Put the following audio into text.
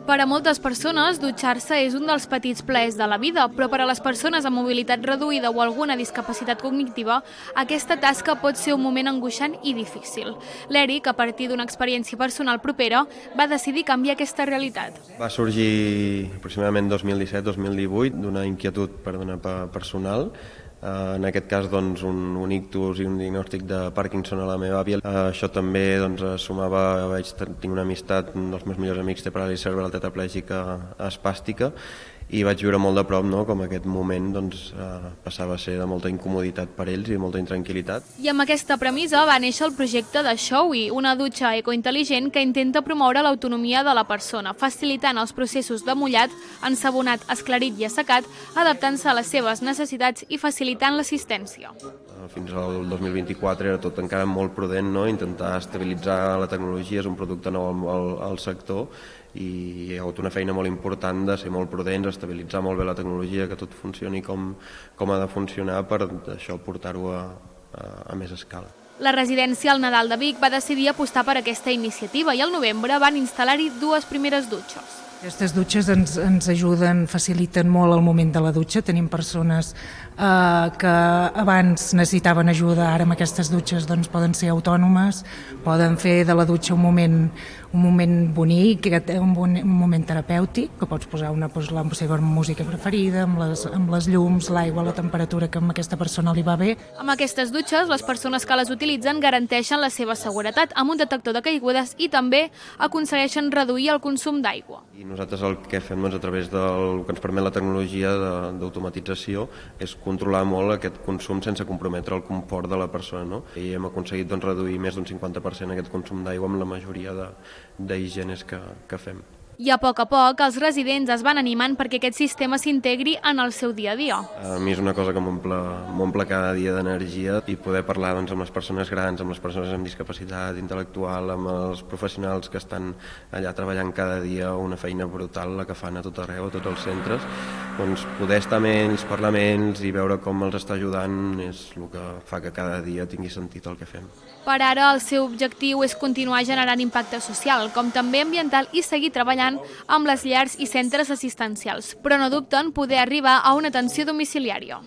Per a moltes persones, dutxar-se és un dels petits plaers de la vida, però per a les persones amb mobilitat reduïda o alguna discapacitat cognitiva, aquesta tasca pot ser un moment angoixant i difícil. L'Eric, a partir d'una experiència personal propera, va decidir canviar aquesta realitat. Va sorgir aproximadament 2017-2018 d'una inquietud personal. En aquest cas, un ictus i un diagnòstic de Parkinson a la meva àvia. Això també sumava, tinc una amistat, un dels meus millors amics té paràlisi cerebral tetraplègica espàstica, i vaig viure molt de prop com aquest moment passava a ser de molta incomoditat per ells i de molta intranquil·litat. I amb aquesta premissa va néixer el projecte de Showy, una dutxa ecointel·ligent que intenta promoure l'autonomia de la persona, facilitant els processos de mullat, ensabonat, esclarit i assecat, adaptant-se a les seves necessitats i facilitant l'assistència. Fins al 2024 era tot encara molt prudent, intentar estabilitzar la tecnologia, és un producte nou al sector i hi ha hagut una feina molt important de ser molt prudents, estabilitzar molt bé la tecnologia, que tot funcioni com ha de funcionar per això portar-ho a més escala. La residència al Nadal de Vic va decidir apostar per aquesta iniciativa i al novembre van instal·lar-hi 2 primeres dutxes. Aquestes dutxes ens ajuden, faciliten molt el moment de la dutxa. Tenim persones que abans necessitaven ajuda, ara amb aquestes dutxes poden ser autònomes, poden fer de la dutxa un moment bonic, un moment terapèutic, que pots posar la seva música preferida, amb les llums, l'aigua, la temperatura que a aquesta persona li va bé. Amb aquestes dutxes, les persones que les utilitzen garanteixen la seva seguretat amb un detector de caigudes i també aconsegueixen reduir el consum d'aigua. I nosaltres el que fem a través del que ens permet la tecnologia d'automatització és controlar molt aquest consum sense comprometre el confort de la persona. I hem aconseguit reduir més d'un 50% aquest consum d'aigua amb la majoria d'higienes que fem. I a poc, els residents es van animant perquè aquest sistema s'integri en el seu dia a dia. A mi és una cosa que m'omple cada dia d'energia i poder parlar amb les persones grans, amb les persones amb discapacitat intel·lectual, amb els professionals que estan allà treballant cada dia una feina brutal, la que fan a tot arreu, a tots els centres, poder estar amb ells, parlar amb ells i veure com els està ajudant és el que fa que cada dia tingui sentit el que fem. Per ara, el seu objectiu és continuar generant impacte social, com també ambiental, i seguir treballant amb les llars i centres assistencials, però no dubten poder arribar a una atenció domiciliària.